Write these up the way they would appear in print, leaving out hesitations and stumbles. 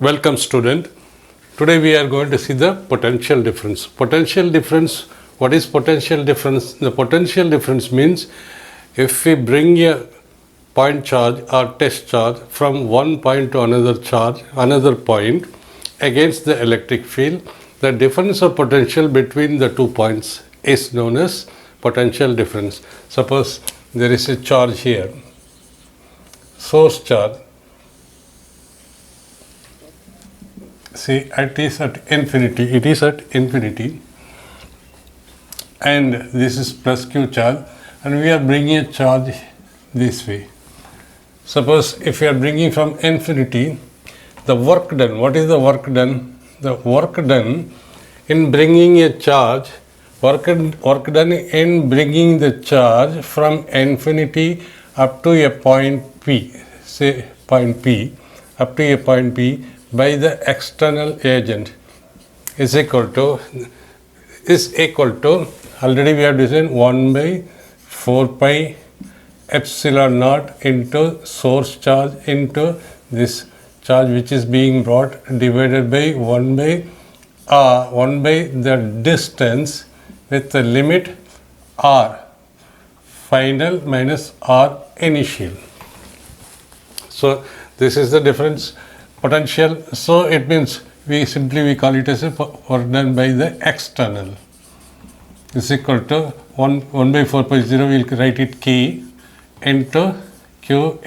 Welcome student. Today we are going to see the potential difference. Potential difference, what is potential difference? The potential difference means if we bring a point charge or test charge from one point to another point against the electric field, the difference of potential between the 2 points is known as potential difference. Suppose there is a charge here, source charge. See, it is at infinity, and this is plus q charge, and we are bringing a charge this way. Suppose if we are bringing from infinity, the work done, what is the work done? The work done in bringing a charge, work done in bringing the charge from infinity up to a point P, say point P, up to a point P, by the external agent is equal to already we have defined 1 by 4 pi epsilon naught into source charge into this charge which is being brought divided by 1 by the distance with the limit r final minus r initial. So this is the difference potential. So it means we call it as a work done by the external is equal to 1 by 4 pi 0, we will write it k into q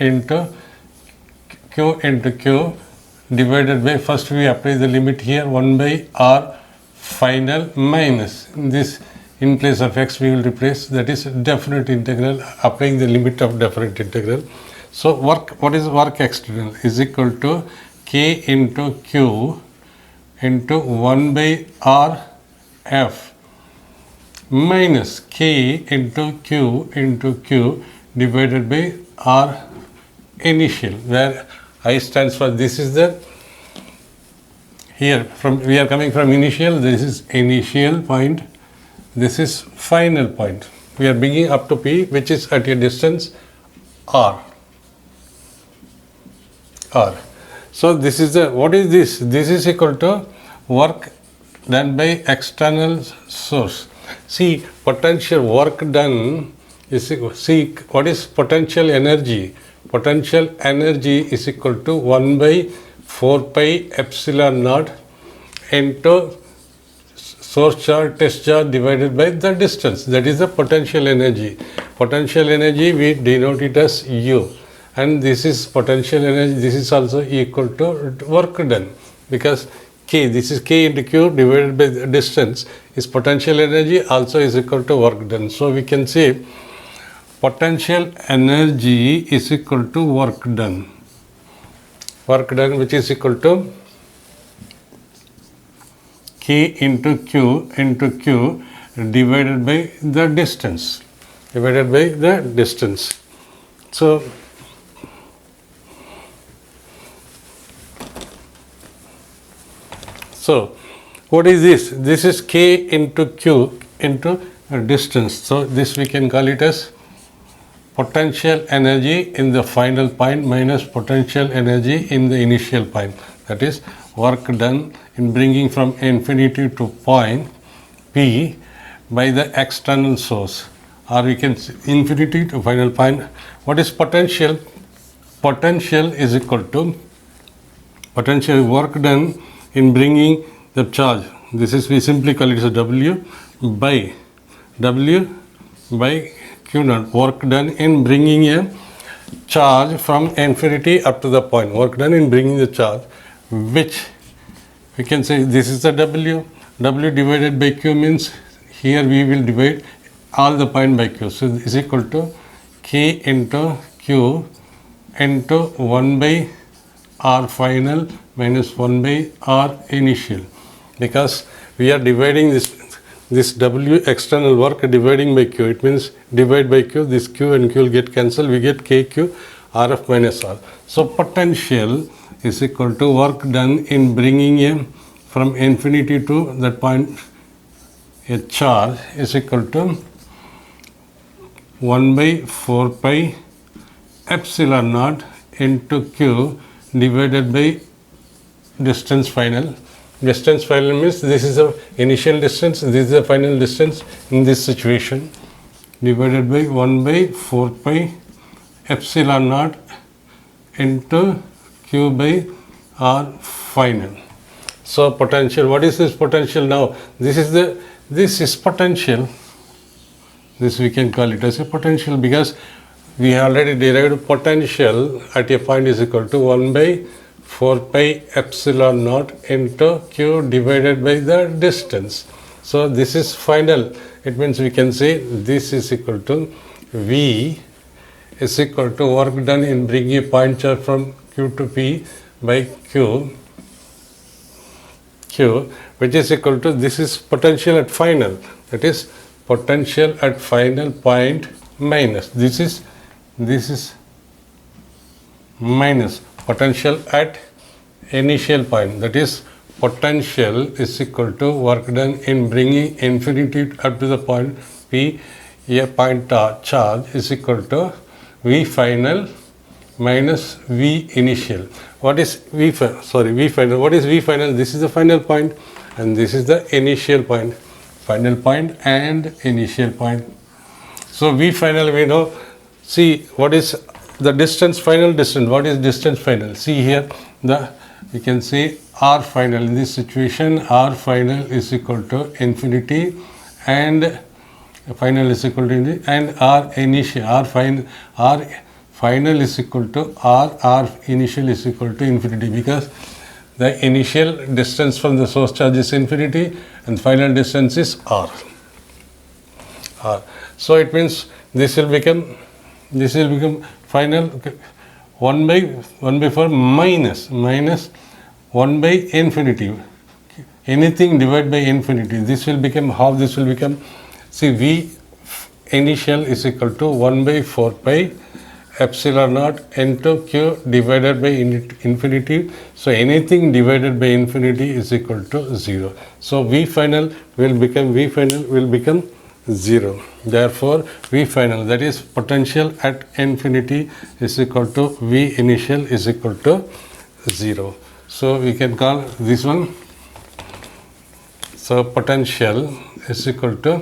divided by, first we apply the limit here, 1 by r final minus this, in place of x we will replace, that is definite integral, applying the limit of definite integral. So what is work external is equal to k into q into 1 by r f minus k into q divided by r initial, where I stands for, this is the, here from we are coming from initial, this is initial point, this is final point. We are bringing up to P, which is at a distance r. So this is the, what is this? This is equal to work done by external source. See, potential work done is equal, see what is potential energy? Potential energy is equal to 1 by 4 pi epsilon naught into source charge, test charge divided by the distance. That is the potential energy. Potential energy we denote it as U. And this is potential energy, this is also equal to work done, because K, this is K into Q divided by the distance, is potential energy, also is equal to work done. So we can say potential energy is equal to work done. Work done, which is equal to K into Q divided by the distance. So what is this? This is K into Q into distance. So this we can call it as potential energy in the final point minus potential energy in the initial point. That is work done in bringing from infinity to point P by the external source, or we can say infinity to final point. What is potential? Potential is equal to potential work done in bringing the charge. This is, we simply call it as W by Q naught, work done in bringing a charge from infinity up to the point, work done in bringing the charge, which we can say this is the W divided by Q means here we will divide all the point by Q. So this is equal to K into Q into 1 by R final minus 1 by R initial, because we are dividing this W external work dividing by Q. It means divide by Q, this Q and Q will get cancelled, we get KQ RF minus R. So potential is equal to work done in bringing a from infinity to that point a charge is equal to 1 by 4 pi epsilon naught into Q divided by distance final. Distance final means this is the initial distance, this is the final distance in this situation, divided by 1 by 4 pi epsilon naught into q by r final. So potential, what is this potential now? This is potential. This we can call it as a potential because we already derived potential at a point is equal to 1 by 4 pi epsilon naught into q divided by the distance. So this is final. It means we can say this is equal to V is equal to work done in bringing a point charge from Q to P by Q, which is equal to, this is potential at final, that is potential at final point minus, this is minus potential at initial point, that is potential is equal to work done in bringing infinity up to the point P, a point charge is equal to V final minus V initial. What is V final? What is V final? This is the final point and this is the initial point. Final point and initial point. So V final we know. See what is the distance, final distance. What is distance final? See here, we can say R final. In this situation, R final is equal to infinity and final is equal to infinity, and R initial, R final is equal to R initial is equal to infinity, because the initial distance from the source charge is infinity and final distance is R. So it means this will become final 1 by 4 minus 1 by infinity. Anything divided by infinity. This will become, how this will become? See, V initial is equal to 1 by 4 pi epsilon naught into Q divided by infinity. So anything divided by infinity is equal to 0. So V final will become 0. Therefore, V final, that is potential at infinity, is equal to V initial is equal to 0. So we can call this one. So potential is equal to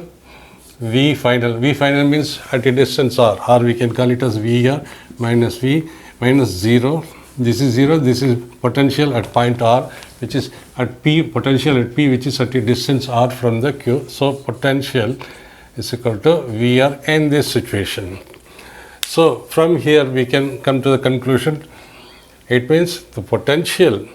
V final. V final means at a distance R. R we can call it as VR minus V minus 0. This is 0. This is potential at point R, which is at P, potential at P, which is at a distance R from the Q. So potential is equal to VR in this situation. So from here we can come to the conclusion. It means the potential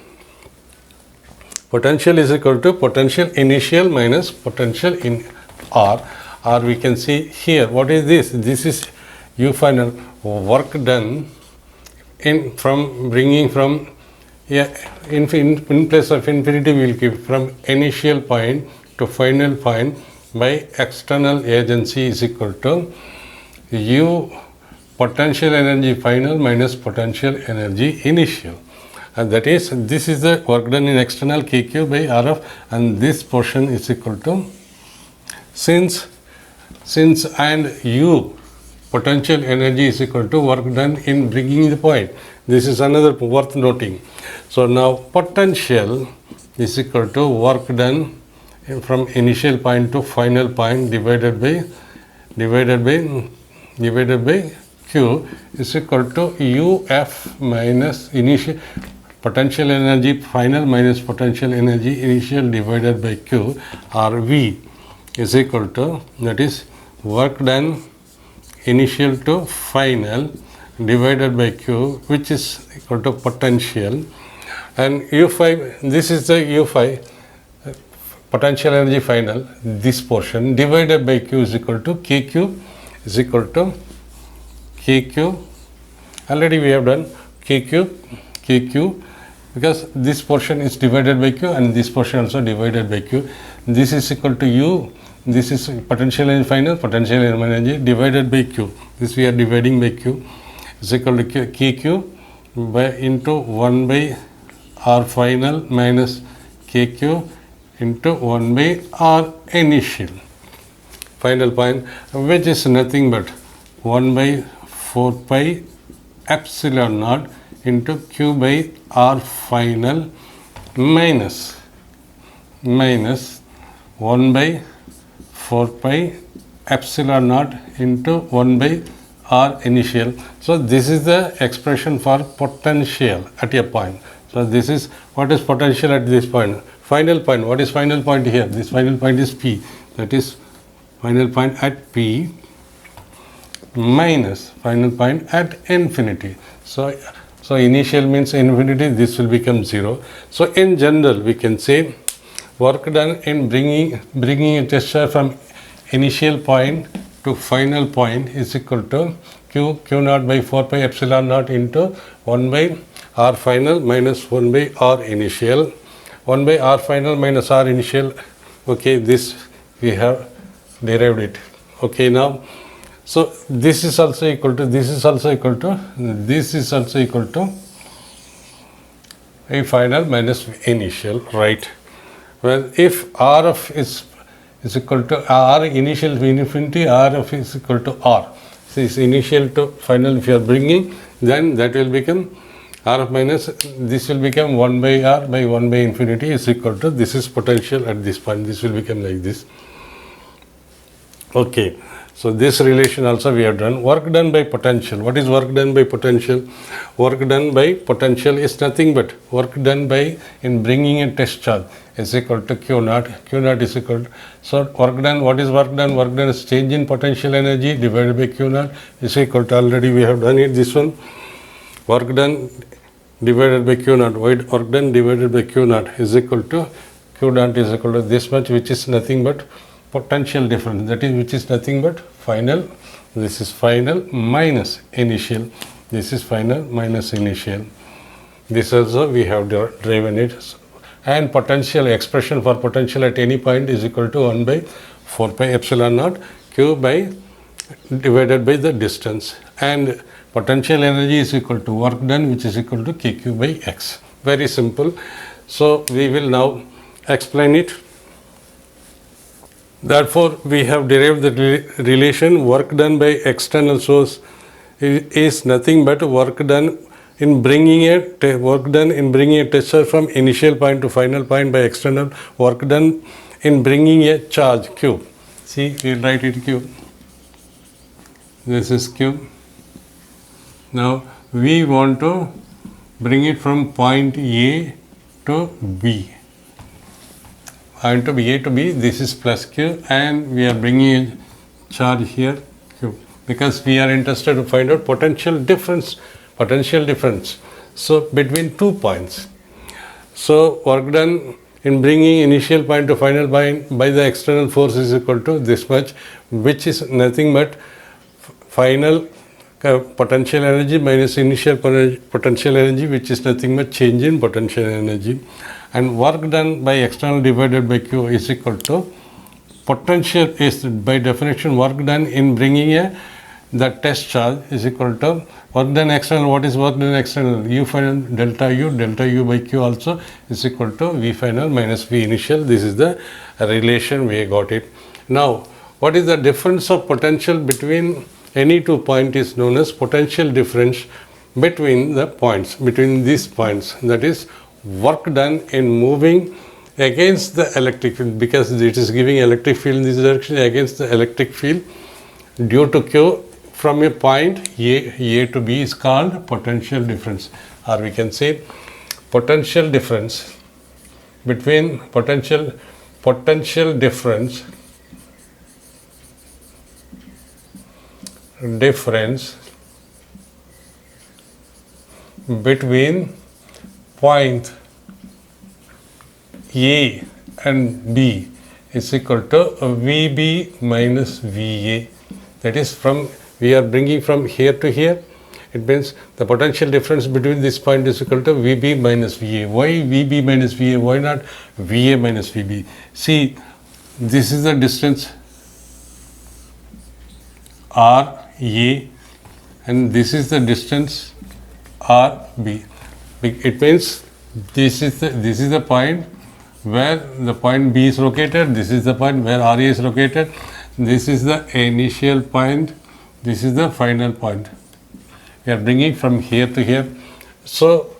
is equal to potential initial minus potential in R. Or we can see here, what is this? This is U final, work done in place of infinity we will keep from initial point to final point by external agency is equal to U potential energy final minus potential energy initial. And that is, this is the work done in external KQ by RF, and this portion is equal to, since and U potential energy is equal to work done in bringing the point. This is another worth noting. So now potential is equal to work done from initial point to final point divided by Q is equal to UF minus initial potential energy final minus potential energy initial divided by Q, or V is equal to, that is work done initial to final divided by Q, which is equal to potential, and U5, this is the U5 potential energy final, this portion divided by Q is equal to KQ is equal to KQ. Already we have done KQ because this portion is divided by Q and this portion also divided by Q. This is equal to U. This is potential energy final, potential energy divided by Q. This we are dividing by Q is equal to KQ by into 1 by R final minus KQ into 1 by R initial. Final point, which is nothing but 1 by 4 pi epsilon naught into Q by R final minus 1 by 4 pi epsilon naught into 1 by r initial. So this is the expression for potential at a point. So this is what is potential at this point. Final point. What is final point here? This final point is P. That is final point at P minus final point at infinity. So initial means infinity. This will become 0. So in general, we can say work done in bringing a test charge from initial point to final point is equal to q naught by 4 pi epsilon naught into 1 by r final minus 1 by r initial. 1 by r final minus r initial. Okay, this we have derived it. Okay, now so this is also equal to this is also equal to a final minus initial, right? Well, if r of is equal to r initial to infinity, r of is equal to r. So it's initial to final. If you are bringing, then that will become r of minus. This will become 1 by r by 1 by infinity is equal to this is potential at this point. This will become like this. Okay. So this relation also we have done. Work done by potential. What is work done by potential? Work done by potential is nothing but work done by in bringing a test charge is equal to Q naught. Q naught is equal to, so work done, what is work done? Work done is change in potential energy divided by Q naught is equal to, already we have done it, this one. Work done divided by Q naught. Work done divided by Q naught is equal to, Q naught is equal to this much, which is nothing but potential difference, that is which is nothing but final. This is final minus initial. This is final minus initial. This also we have driven it. And potential expression for potential at any point is equal to 1 by 4 pi epsilon naught q by divided by the distance. And potential energy is equal to work done, which is equal to kq by x. Very simple. So we will now explain it. Therefore, we have derived the relation work done by external source is nothing but work done in bringing a test charge from initial point to final point by external, work done in bringing a charge q. See, we will write it q. This is q. Now we want to bring it from point A to B. And to A to B, this is plus q, and we are bringing a charge here q, because we are interested to find out potential difference. So between 2 points. So work done in bringing initial point to final point by the external force is equal to this much, which is nothing but final potential energy minus initial potential energy, which is nothing but change in potential energy. And work done by external divided by q is equal to potential is by definition work done in bringing the test charge is equal to work done external. What is work done external? U final delta u by q also is equal to V final minus V initial. This is the relation we got it. Now, what is the difference of potential between any 2 points is known as potential difference between the points, between these points. That is work done in moving against the electric field, because it is giving electric field in this direction against the electric field due to q from a point A to B is called potential difference, or we can say potential difference between potential difference between point A and B is equal to VB minus VA. That is, from we are bringing from here to here. It means the potential difference between this point is equal to VB minus VA. Why VB minus VA? Why not VA minus VB? See, this is the distance RA, and this is the distance RB. It means this is the point where the point B is located. This is the point where RA is located. This is the initial point. This is the final point. We are bringing from here to here. So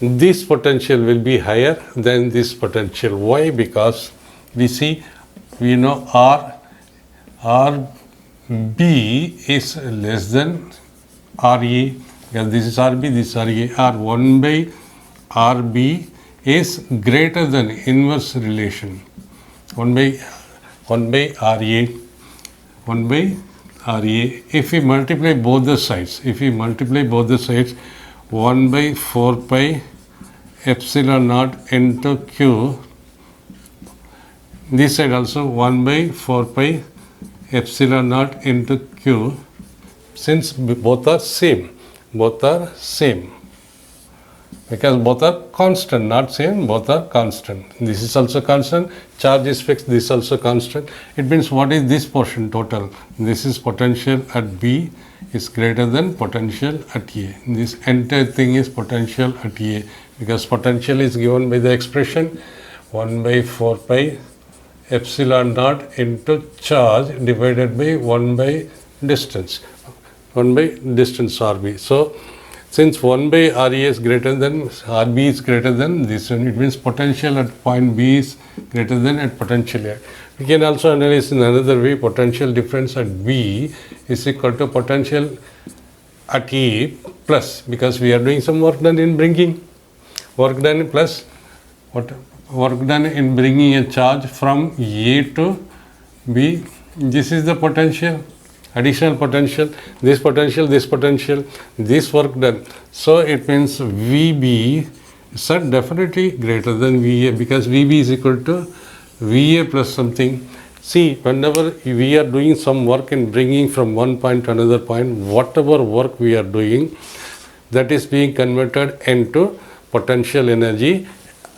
this potential will be higher than this potential. Why? Because we know RB is less than RE. Because this is RB, this is RE. R1 by RB is greater than inverse relation. 1 by RA. 1 by RA. If we multiply both the sides, 1 by 4 pi epsilon naught into Q. This side also 1 by 4 pi epsilon naught into Q. Since both are same. Because both are constant, not same, both are constant. This is also constant, charge is fixed, this is also constant. It means what is this portion total? This is potential at B is greater than potential at A. This entire thing is potential at A, because potential is given by the expression 1 by 4 pi epsilon naught into charge divided by 1 by distance. 1 by distance RB. So since 1 by RE is greater than, RB is greater than this one, it means potential at point B is greater than at potential A. We can also analyze in another way, potential difference at B is equal to potential at E plus, because we are doing some work done in bringing, work done plus what? Work done in bringing a charge from A to B. This is the potential. Additional potential, this work done. So it means VB is definitely greater than VA, because VB is equal to VA plus something. See, whenever we are doing some work in bringing from one point to another point, whatever work we are doing, that is being converted into potential energy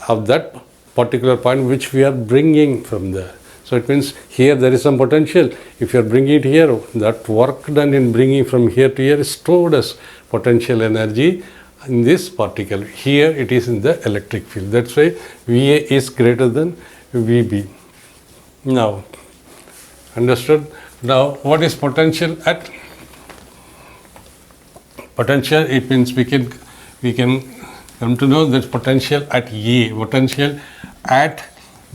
of that particular point which we are bringing from there. So it means here there is some potential. If you are bringing it here, that work done in bringing from here to here is stored as potential energy in this particle. Here it is in the electric field. That's why VA is greater than VB. Now, understood? Now, what is potential at? Potential, it means we can come to know that potential at A, potential at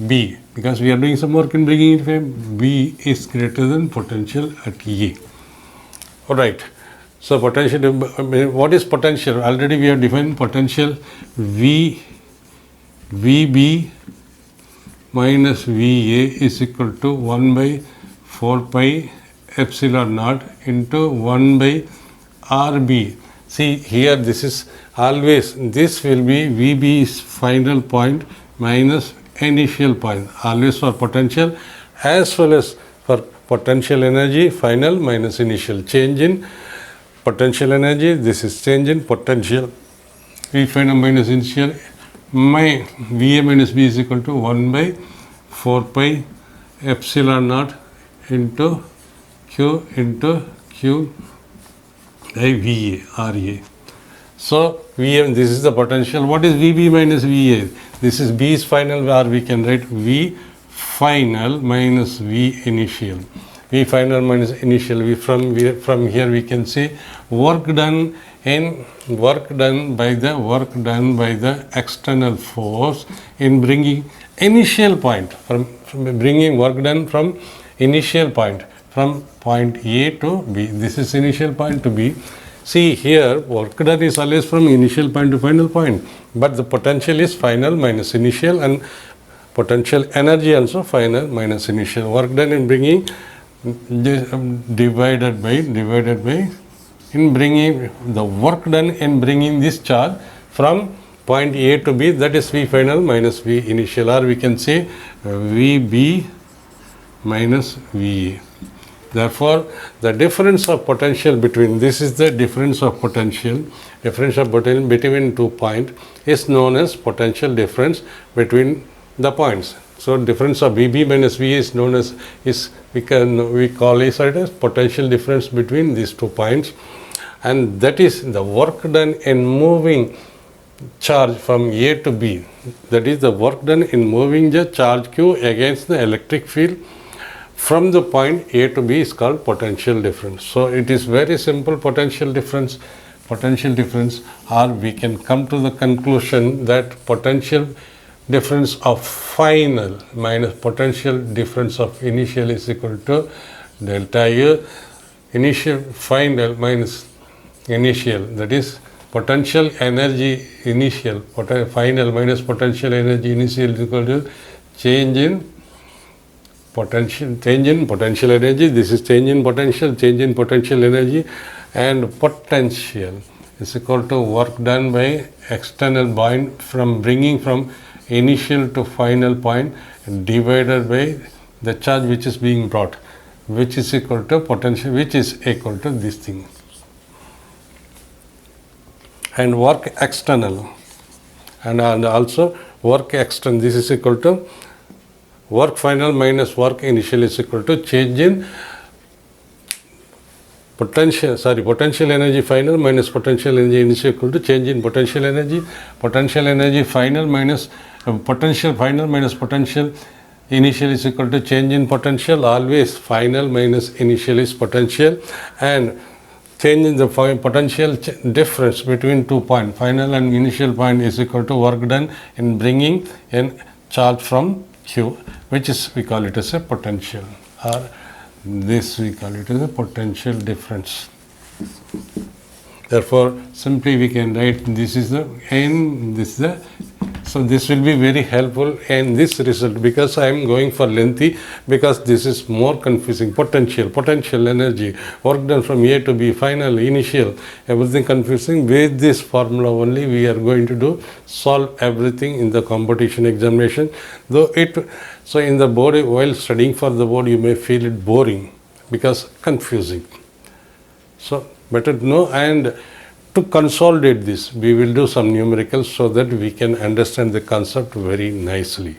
B, because we are doing some work in bringing it from B is greater than potential at A. Alright, so potential, what is potential? Already we have defined potential VB minus VA is equal to 1 by 4 pi epsilon naught into 1 by RB. See here, this is always, this will be VB's final point minus initial point, always for potential as well as for potential energy, final minus initial. Change in potential energy, this is change in potential. V final minus initial, my VA minus B is equal to 1 by 4 pi epsilon naught into Q by VA, RA. So VM, this is the potential. What is VB minus VA? This is B's final, or we can write V final minus V initial. V final minus initial. From here we can say work done by the external force in bringing initial point, from bringing work done from initial point, from point A to B. This is initial point to B. See here, work done is always from initial point to final point, but the potential is final minus initial, and potential energy also final minus initial. Work done in bringing divided by in bringing the work done in bringing this charge from point A to B, that is V final minus V initial, or we can say VB minus VA. Therefore, the difference of potential between, this is the difference of potential between 2 points is known as potential difference between the points. So, difference of VB minus VA is known as, we call it as potential difference between these 2 points, and that is the work done in moving charge from A to B. That is the work done in moving the charge Q against the electric field from the point A to B is called potential difference. So it is very simple potential difference potential difference, or we can come to the conclusion that potential difference of final minus potential difference of initial is equal to delta U. Initial final minus initial, that is potential energy initial, final minus potential energy initial is equal to change in potential energy. This is change in potential energy, and potential is equal to work done by external point from bringing from initial to final point divided by the charge which is being brought, which is equal to potential, which is equal to this thing. And work external, and also work external, this is equal to work final minus work initial is equal to change in potential energy final minus potential energy initial equal to change in potential energy final minus potential final minus potential initial is equal to change in potential. Always final minus initial is potential, and change in the potential difference between 2 points, final and initial point, is equal to work done in bringing in charge from Q, which is, we call it as a potential, or this we call it as a potential difference. Therefore, simply we can write this is the n, this is the, so this will be very helpful in this result, because I am going for lengthy, because this is more confusing. Potential energy, work done from A to B, final, initial, everything confusing. With this formula only we are going to solve everything in the competition examination. Though so in the board, while studying for the board, you may feel it boring because confusing. So better to know, and to consolidate this, we will do some numericals so that we can understand the concept very nicely.